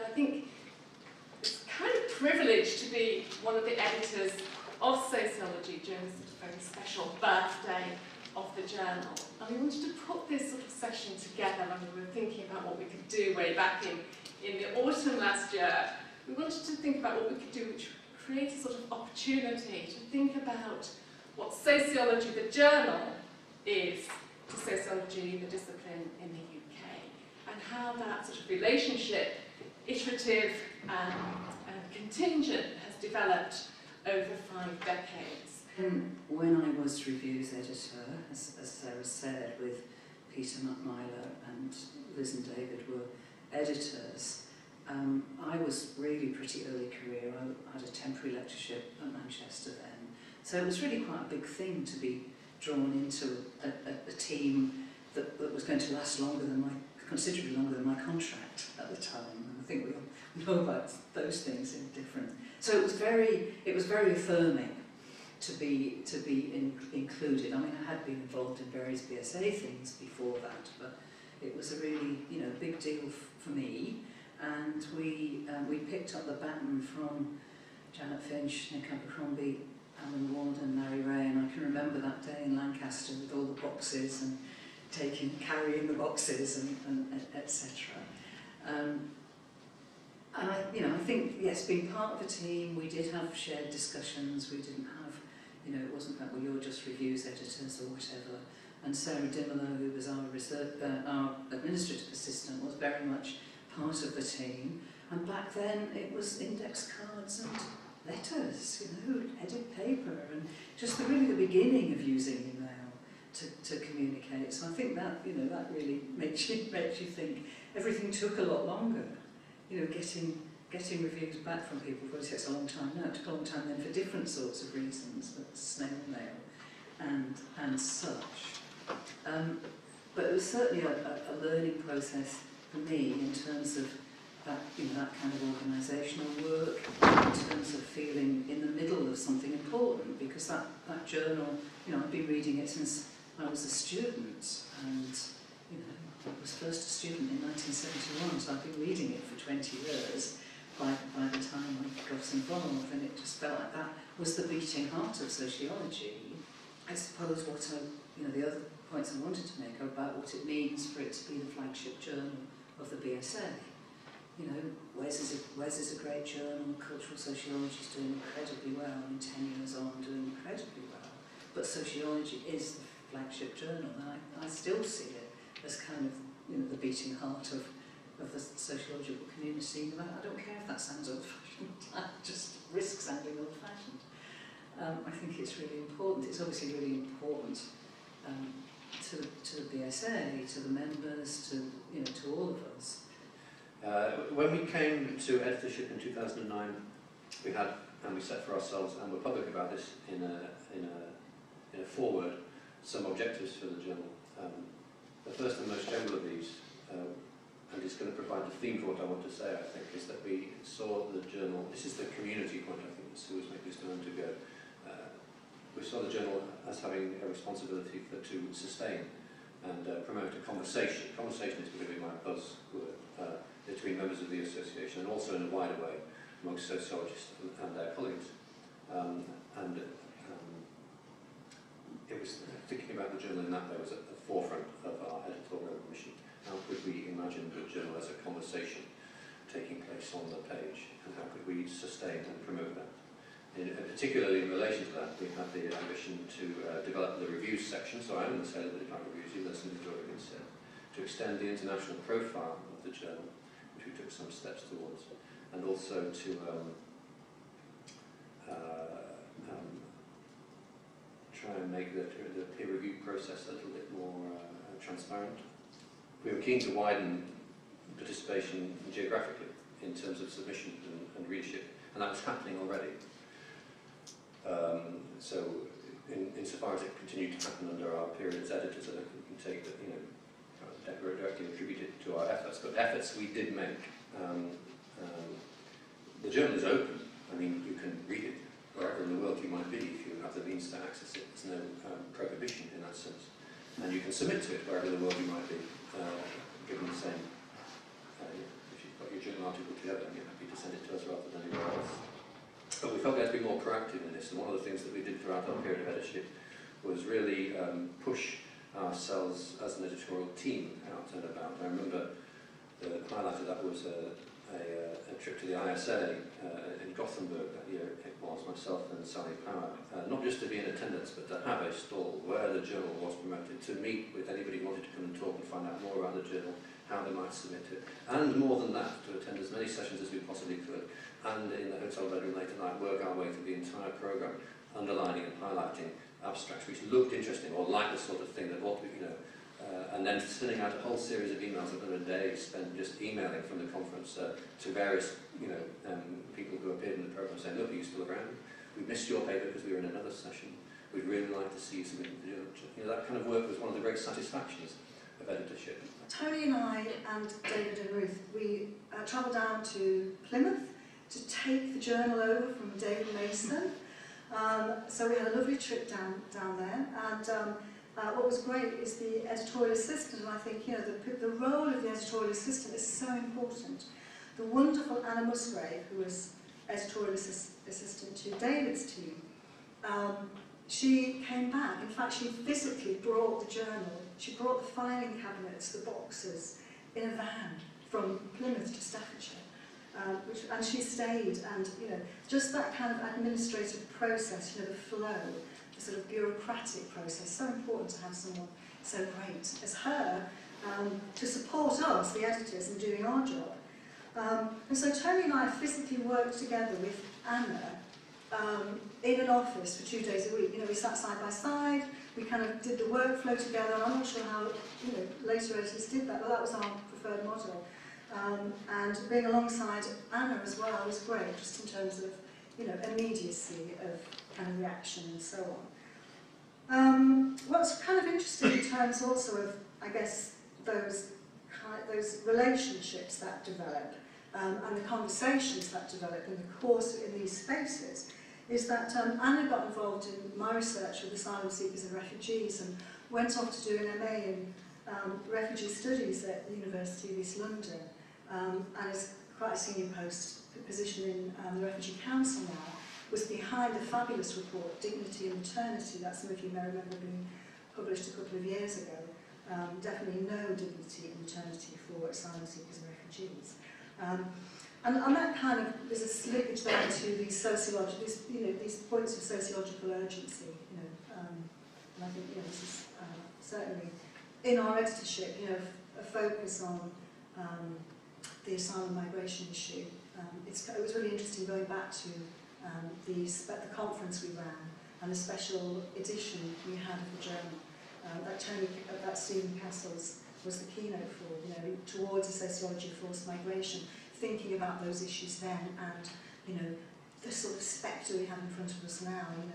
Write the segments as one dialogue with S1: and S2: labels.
S1: I think it's kind of privileged to be one of the editors of Sociology during this sort of very special birthday of the journal. And we wanted to put this sort of session together when we were thinking about what we could do way back in the autumn last year. We wanted to think about what we could do which would create a sort of opportunity to think about what sociology, the journal, is to sociology, the discipline in the UK, and how that sort of relationship, iterative and contingent, has developed over 5 decades.
S2: When I was reviews editor, as Sarah said, with Peter McMyler and Liz and David were editors, I was really pretty early career. I had a temporary lectureship at Manchester then. So it was really quite a big thing to be drawn into a team that was going to last considerably longer than my contract at the time. And I think we all know about those things in different. So it was very affirming to be included. I mean, I had been involved in various BSA things before that, but it was a really big deal for me. And we picked up the baton from Janet Finch, Nick Abercrombie, Alan Walden, Larry Ray, and I can remember that day in Lancaster with all the boxes and carrying the boxes and etc. And I think, yes, being part of a team, we did have shared discussions. We didn't have, it wasn't that you're just reviews editors or whatever. And Sarah Dimmola, who was our administrative assistant, was very much part of the team. And back then, it was index cards and letters, headed paper, and just really the beginning of using email to communicate. So I think that that really makes you think. Everything took a lot longer. Getting reviews back from people probably takes a long time now. It took a long time then for different sorts of reasons, but snail mail and such. But it was certainly a learning process for me in terms of that that kind of organisational work, in terms of feeling in the middle of something important, because that journal, I've been reading it since I was a student, and I was first a student in 1971, so I've been reading it for 20 years by the time I got involved, and it just felt like that was the beating heart of sociology. I suppose the other points I wanted to make are about what it means for it to be the flagship journal of the BSA. Wes is a great journal, cultural sociology is doing incredibly well, and 10 years on doing incredibly well. But sociology is the flagship journal, and I still see it as kind of the beating heart of the sociological community. I don't care if that sounds old-fashioned, I just risk sounding old-fashioned. I think it's really important. It's obviously really important to the BSA, to the members, to all of us.
S3: When we came to editorship in 2009, we set for ourselves, and we're public about this in a foreword, some objectives for the journal. The first and most general of these, and it's going to provide the theme for what I want to say, I think, is that we saw the journal, this is the community point, I think, that Sue was making just a moment ago. We saw the journal as having a responsibility to sustain and promote a conversation. Conversation is going to be my buzzword between members of the association, and also in a wider way amongst sociologists and their colleagues. It was thinking about the journal in that way was at the forefront of our editorial mission. How could we imagine the journal as a conversation taking place on the page, and how could we sustain and promote that? Particularly in relation to that, we had the ambition to develop the reviews section, so I only say a little bit about reviews, even though somebody's already been said, to extend the international profile of the journal, which we took some steps towards, and also to try and make the peer review process a little bit more transparent. We were keen to widen participation geographically in terms of submission and readership, and that was happening already. So, insofar as it continued to happen under our period as editors, I don't think we can take that, directly attribute it to our efforts, but efforts we did make. The journal is open. I mean, you can read it wherever in the world you might be if you have the means to access it. There's no prohibition in that sense. And you can submit to it wherever in the world you might be, given the same, if you've got your journal article together, and you're happy to send it to us rather than anywhere else. But we felt we had to be more proactive in this, and one of the things that we did throughout our period of editorship was really push ourselves as an editorial team out and about. I remember the highlight of that was a trip to the ISA in Gothenburg that year. It was myself and Sally Power, not just to be in attendance, but to have a stall where the journal was promoted, to meet with anybody who wanted to come and talk and find out more about the journal, how they might submit it, and more than that, to attend as many sessions as we possibly could, and in the hotel bedroom late at night, work our way through the entire programme, underlining and highlighting abstracts which looked interesting or like the sort of thing that ought to be, and then sending out a whole series of emails over a day spent just emailing from the conference to various people who appeared in the programme saying, look, are you still around? We missed your paper because we were in another session. We'd really like to see you submit the journal. That kind of work was one of the great satisfactions of editorship.
S4: Tony and I and David and Ruth, we travelled down to Plymouth to take the journal over from David Mason. So we had a lovely trip down there, and what was great is the editorial assistant, and I think the role of the editorial assistant is so important. The wonderful Anna Musgrave, who was editorial assistant to David's team, she came back. In fact, she physically brought the journal. She brought the filing cabinets, the boxes, in a van from Plymouth to Staffordshire. And she stayed, and just that kind of administrative process, the flow, the sort of bureaucratic process, so important to have someone so great as her to support us, the editors, in doing our job. And so Tony and I physically worked together with Anna in an office for 2 days a week. We sat side by side, we kind of did the workflow together. I'm not sure how later editors did that, but that was our preferred model. And being alongside Anna as well was great, just in terms of immediacy of kind of reaction and so on. What's kind of interesting in terms also of, I guess, those relationships that develop and the conversations that develop in the course in these spaces is that Anna got involved in my research with asylum seekers and refugees and went off to do an MA in refugee studies at the University of East London, and is quite a senior position in the Refugee Council now, was behind the fabulous report, Dignity and Maternity, that some of you may remember being published a couple of years ago. Definitely no dignity and maternity for asylum seekers and refugees. And that kind of, there's a slippage there to these sociological, these points of sociological urgency, and I think this is certainly in our editorship, a focus on the asylum migration issue. It was really interesting going back to the conference we ran and the special edition we had of the journal that Stephen Castles was the keynote for, towards a sociology of forced migration, thinking about those issues then and the sort of spectre we have in front of us now, and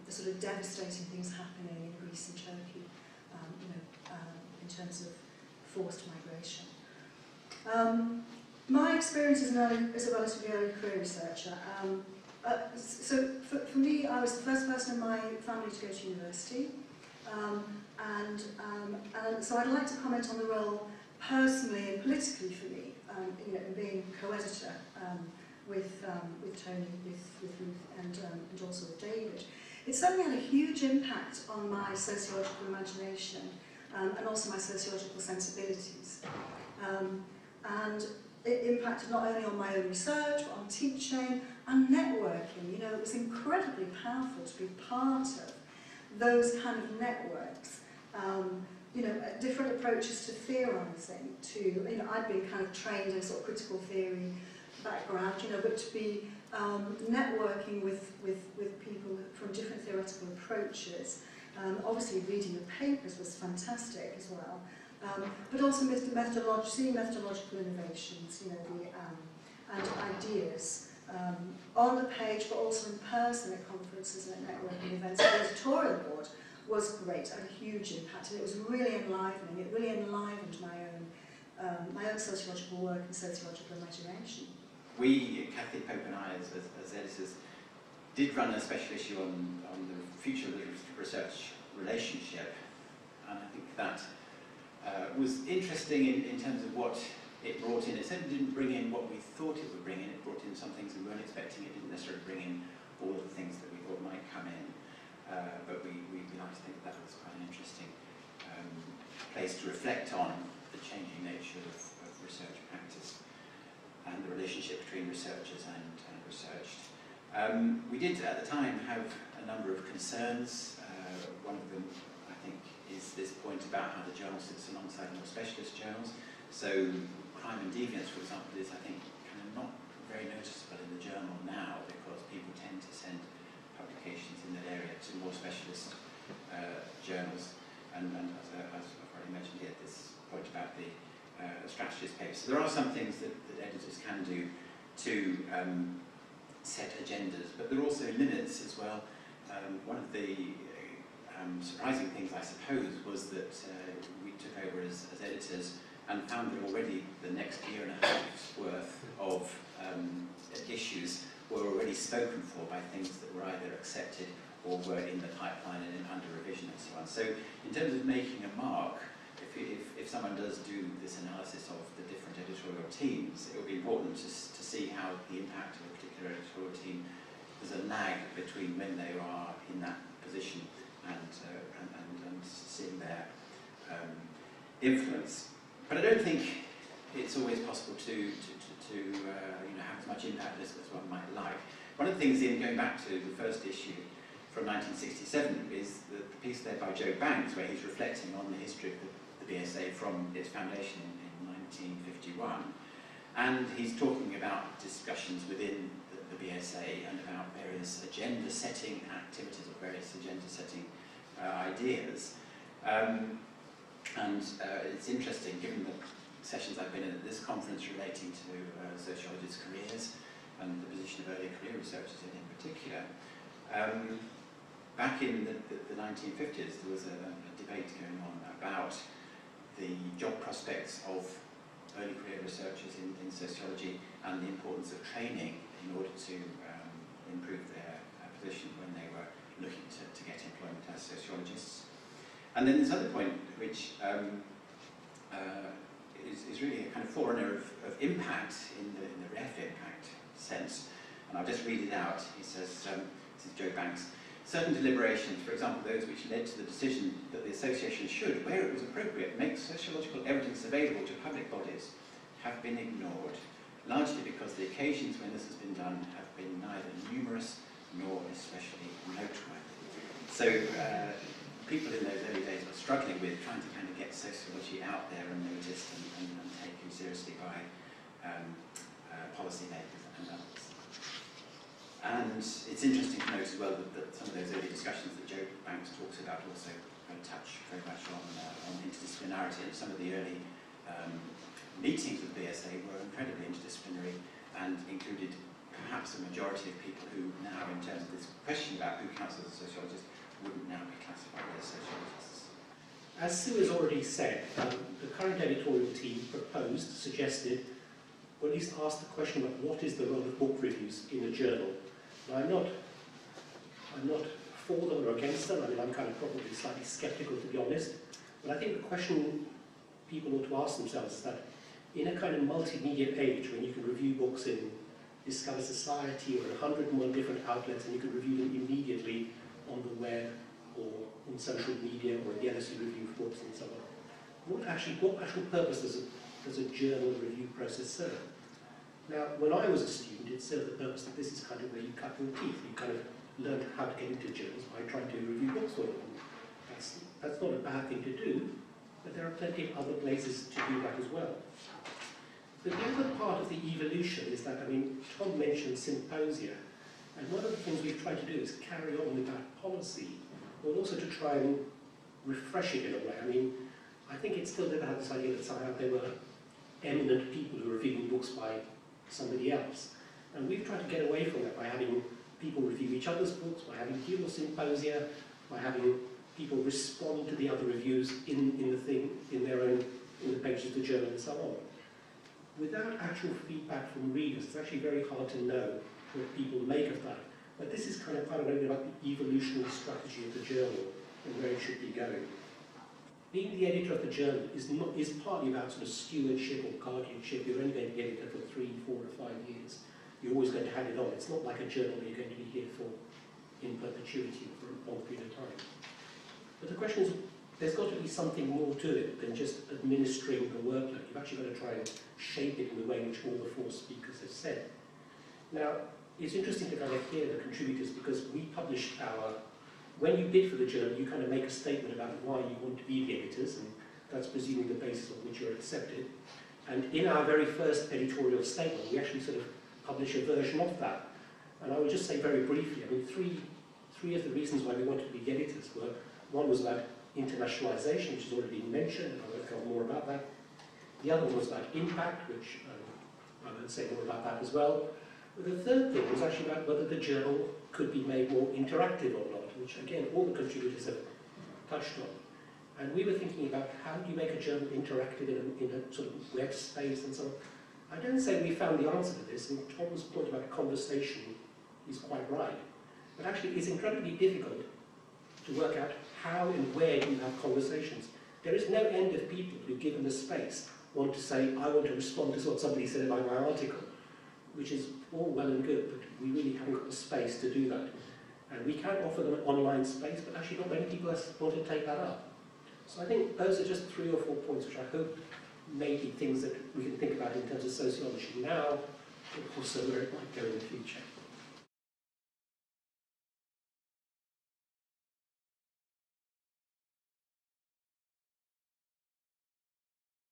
S4: the sort of devastating things happening in Greece and Turkey, in terms of forced migration. My experience as a relatively early career researcher, so for me, I was the first person in my family to go to university, and so I'd like to comment on the role personally and politically for me, in being co-editor with Tony, with Ruth, and also with David. It certainly had a huge impact on my sociological imagination and also my sociological sensibilities. And it impacted not only on my own research, but on teaching and networking. It was incredibly powerful to be part of those kind of networks. Different approaches to theorising, I'd been kind of trained in a sort of critical theory background, but to be networking with people from different theoretical approaches. Obviously reading the papers was fantastic as well. But also seeing methodological innovations, and ideas on the page, but also in person at conferences and at networking events. The editorial board was great, had a huge impact, and it was really enlivening. It really enlivened my own sociological work and sociological imagination.
S5: We, Kathy Pope and I, as editors, did run a special issue on the future of the research relationship, and I think that was interesting in terms of what it brought in, it certainly didn't bring in what we thought it would bring in. It brought in some things we weren't expecting. It didn't necessarily bring in all of the things that we thought might come in. But we like to think that was quite an interesting place to reflect on the changing nature of research practice and the relationship between researchers and researched. We did at the time have a number of concerns. One of them, I think, is this point about how the journal sits alongside more specialist journals. So crime and deviance, for example, is, I think, kind of not very noticeable in the journal now, because people tend to send publications in that area to more specialist journals. And as I've already mentioned here, this point about the strategist papers. So there are some things that editors can do to set agendas, but there are also limits as well. One of the surprising things, I suppose, was that we took over as editors and found that already the next year and a half's worth of issues were already spoken for by things that were either accepted or were in the pipeline and under revision and so on. So in terms of making a mark, if someone does do this analysis of the different editorial teams, it will be important to see how the impact of a particular editorial team, there's a lag between when they are in that position and seeing their influence. But I don't think it's always possible to have as much impact as one might like. One of the things, in going back to the first issue from 1967, is the piece there by Joe Banks, where he's reflecting on the history of the BSA from its foundation in 1951. And he's talking about discussions within the BSA and about various agenda-setting activities or various agenda-setting ideas. It's interesting, given the sessions I've been in at this conference relating to sociologists' careers and the position of early career researchers in particular. Back in the 1950s, there was a debate going on about the job prospects of early career researchers in sociology and the importance of training in order to improve their position when they were looking to get employment as sociologists. And then this other point, which is really a kind of forerunner of impact in the ref impact sense. And I'll just read it out. He says, this is Joe Banks, certain deliberations, for example those which led to the decision that the association should, where it was appropriate, make sociological evidence available to public bodies, have been ignored, largely because the occasions when this has been done have been neither numerous nor especially noteworthy. So people in those early days were struggling with trying to kind of get sociology out there and noticed and taken seriously by policymakers and others. And it's interesting to note as well that some of those early discussions that Joe Banks talks about also touch very much on interdisciplinarity, and some of the early meetings with BSA were incredibly interdisciplinary and included perhaps a majority of people who now, in terms of this question about who counts as a sociologist, wouldn't now be classified as sociologists.
S6: As Sue has already said, the current editorial team proposed, suggested, or at least asked the question about what is the role of book reviews in a journal. Now, I'm not for them or against them. I mean, I'm kind of probably slightly sceptical, to be honest. But I think the question people ought to ask themselves is that in a kind of multimedia age, when you can review books in Discover Society or 101 different outlets, and you can review them immediately on the web or in social media or in the LSE review of books and so on, what actual purpose does a journal review process serve? Now, when I was a student, it served the purpose that this is kind of where you cut your teeth. You kind of learned how to get into journals by trying to review books for them. That's not a bad thing to do, but there are plenty of other places to do that as well. But the other part of the evolution is that, I mean, Tom mentioned symposia, and one of the things we've tried to do is carry on with that policy, but also to try and refresh it in a way. I mean, I think it still did have this idea that somehow there were eminent people who were reviewing books by somebody else. And we've tried to get away from that by having people review each other's books, by having dual symposia, by having people respond to the other reviews in the pages of the journal and so on. Without actual feedback from readers, it's actually very hard to know what people make of that. But this is kind of, I don't know, about the evolutionary strategy of the journal and where it should be going. being the editor of the journal is partly about sort of stewardship or guardianship. You're only going to be editor for 3, 4 or 5 years. You're always going to hand it on. It's not like a journal where you're going to be here for in perpetuity for a long period of time. But the question is, there's got to be something more to it than just administering the workload. You've actually got to try and shape it in the way in which all the 4 speakers have said. Now, it's interesting to kind of hear the contributors, because we published when you bid for the journal, you kind of make a statement about why you want to be the editors, and that's presuming the basis on which you're accepted. And in our very first editorial statement, we actually sort of publish a version of that. And I will just say very briefly, I mean, three of the reasons why we wanted to be editors were, one was about internationalization, which has already been mentioned, and I won't go more about that. The other one was about impact, which I won't say more about that as well. But the third thing was actually about whether the journal could be made more interactive or not, which again, all the contributors have touched on. And we were thinking about how do you make a journal interactive in a sort of web space and so on. I don't say we found the answer to this, and Tom's point about conversation is quite right. But actually, it's incredibly difficult to work out how and where you have conversations. There is no end of people who, given the space, want to say, I want to respond to what somebody said about my article, which is all well and good, but we really haven't got the space to do that. And we can offer them an online space, but actually not many people want to take that up. So I think those are just 3 or 4 points which I hope may be things that we can think about in terms of sociology now, but also where it might go in the future.